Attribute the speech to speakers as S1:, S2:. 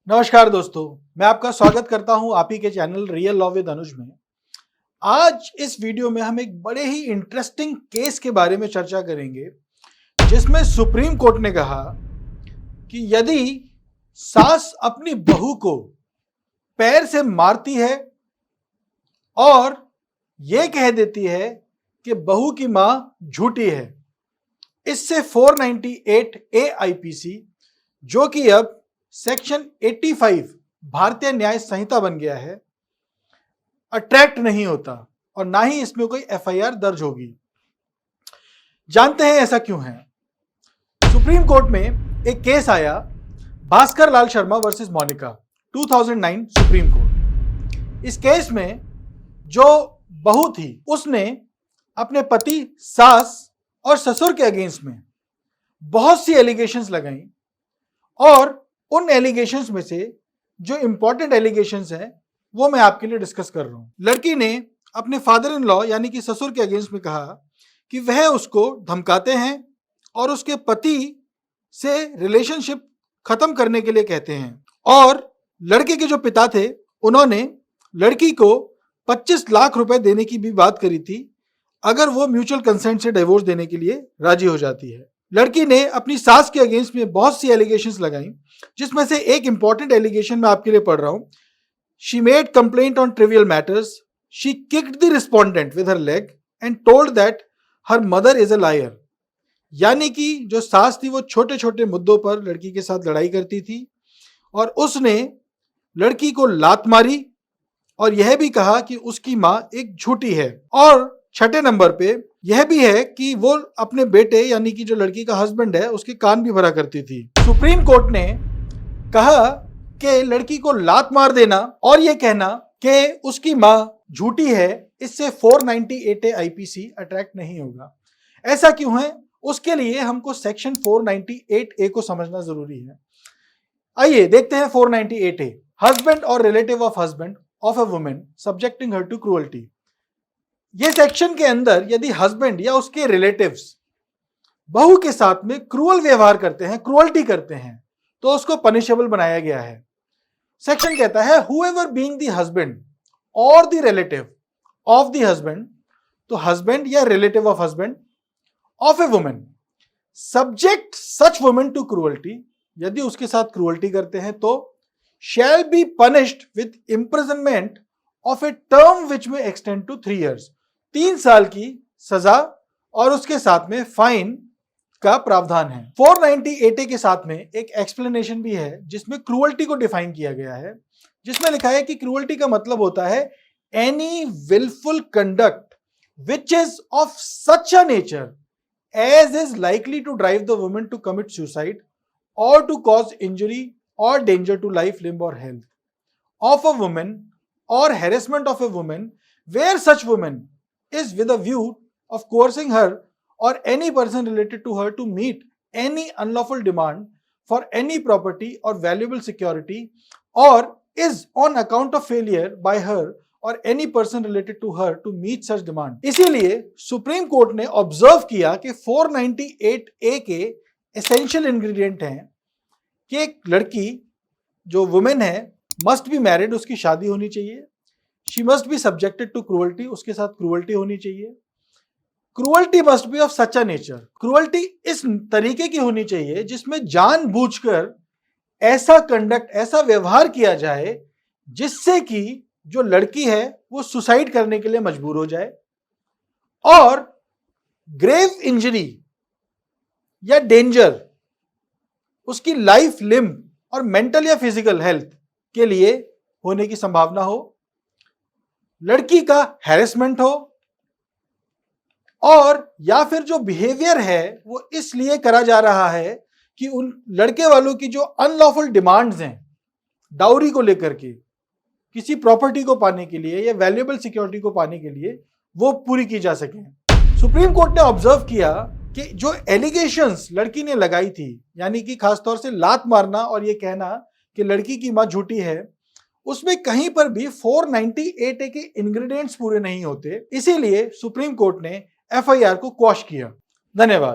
S1: नमस्कार दोस्तों, मैं आपका स्वागत करता हूं आप ही के चैनल रियल लॉ विद अनुज में। आज इस वीडियो में हम एक बड़े ही इंटरेस्टिंग केस के बारे में चर्चा करेंगे जिसमें सुप्रीम कोर्ट ने कहा कि यदि सास अपनी बहू को पैर से मारती है और यह कह देती है कि बहू की मां झूठी है, इससे 498 ए आईपीसी जो कि अब सेक्शन 85 भारतीय न्याय संहिता बन गया है, अट्रैक्ट नहीं होता और ना ही इसमें कोई एफआईआर दर्ज होगी। जानते हैं ऐसा क्यों है। सुप्रीम कोर्ट में एक केस आया, Bhaskar Lal Sharma versus Monika, 2009 Supreme Court. इस केस में जो बहू थी उसने अपने पति, सास और ससुर के अगेंस्ट में बहुत सी एलिगेशंस लगाई और उन एलिगेशंस में से जो इंपॉर्टेंट एलिगेशंस हैं वो मैं आपके लिए डिस्कस कर रहा हूं। लड़की ने अपने फादर इन लॉ यानी कि ससुर के अगेंस्ट में कहा कि वह उसको धमकाते हैं और उसके पति से रिलेशनशिप खत्म करने के लिए कहते हैं, और लड़के के जो पिता थे उन्होंने लड़की को 25 लाख रुपए देने की भी बात करी थी अगर वो म्यूचुअल कंसेंट से डिवोर्स देने के लिए राजी हो जाती है। लड़की ने अपनी सास के अगेंस्ट में बहुत सी एलिगेशंस लगाई, जिसमें से एक इंपॉर्टेंट एलिगेशन मैं आपके लिए पढ़ रहा हूं। She made complaint on trivial matters, she kicked the respondent with her leg and told that her mother is a liar. यानी कि जो सास थी वो छोटे छोटे मुद्दों पर लड़की के साथ लड़ाई करती थी और उसने लड़की को लात मारी और यह भी कहा कि उसकी मां एक झूठी है। और छठे नंबर पे यह भी है कि वो अपने बेटे यानी कि जो लड़की का हस्बैंड है उसके कान भी भरा करती थी। सुप्रीम कोर्ट ने कहा कि लड़की को लात मार देना और यह कहना कि उसकी मां झूठी है, इससे 498 आईपीसी अट्रैक्ट नहीं होगा। ऐसा क्यों है, उसके लिए हमको सेक्शन 498 ए को समझना जरूरी है। आइए देखते हैं 498 ए। हस्बैंड और relative of husband of a women subjecting her to cruelty. ये सेक्शन के अंदर यदि हस्बैंड या उसके रिलेटिव्स बहू के साथ में क्रूअल व्यवहार करते हैं, क्रूअल्टी करते हैं, तो उसको पनिशेबल बनाया गया है। सेक्शन कहता है whoever being the husband or the relative of the husband, तो हस्बैंड या relative of husband of a women subject such women to cruelty, यदि उसके साथ क्रूअल्टी करते हैं तो shall be punished with imprisonment of a term which may extend to 3 years, 3 साल की सजा और उसके साथ में फाइन का प्रावधान है। 498 के साथ में एक एक्सप्लेनेशन भी है जिसमें क्रूअल्टी को डिफाइन किया गया है, जिसमें लिखा है कि क्रूअल्टी का मतलब होता है any wilful conduct which is of such a nature as is likely to drive the woman to commit suicide और to cause injury or danger to life, limb or health of a woman or harassment of a woman where such woman is with a view of coercing her or any person related to her to meet any unlawful demand for any property or valuable security or is on account of failure by her or any person related to her to meet such demand। इसीलिए supreme court ने observe किया कि 498 ए के essential ingredient हैं कि एक लड़की जो वुमेन है मस्ट बी मैरिड, उसकी शादी होनी चाहिए, she must be subjected to cruelty, उसके साथ क्रूअल्टी होनी चाहिए, cruelty must be of such a nature, cruelty इस तरीके की होनी चाहिए जिसमें जानबूझकर ऐसा कंडक्ट, ऐसा व्यवहार किया जाए जिससे कि जो लड़की है वो सुसाइड करने के लिए मजबूर हो जाए और ग्रेव इंजरी या डेंजर उसकी लाइफ, लिम्ब और मेंटल या फिजिकल हेल्थ के लिए होने की संभावना हो, लड़की का हैरेसमेंट हो और या फिर जो बिहेवियर है वो इसलिए करा जा रहा है कि उन लड़के वालों की जो अनलॉफुल डिमांड्स हैं डाउरी को लेकर के, किसी प्रॉपर्टी को पाने के लिए या वैल्यूएबल सिक्योरिटी को पाने के लिए, वो पूरी की जा सके। सुप्रीम कोर्ट ने ऑब्जर्व किया कि जो एलिगेशंस लड़की ने लगाई थी, यानी कि खासतौर से लात मारना और ये कहना कि लड़की की मां झूठी है, उसमें कहीं पर भी 498 के इंग्रेडिएंट्स पूरे नहीं होते। इसीलिए सुप्रीम कोर्ट ने एफआईआर को क्वॉश किया। धन्यवाद।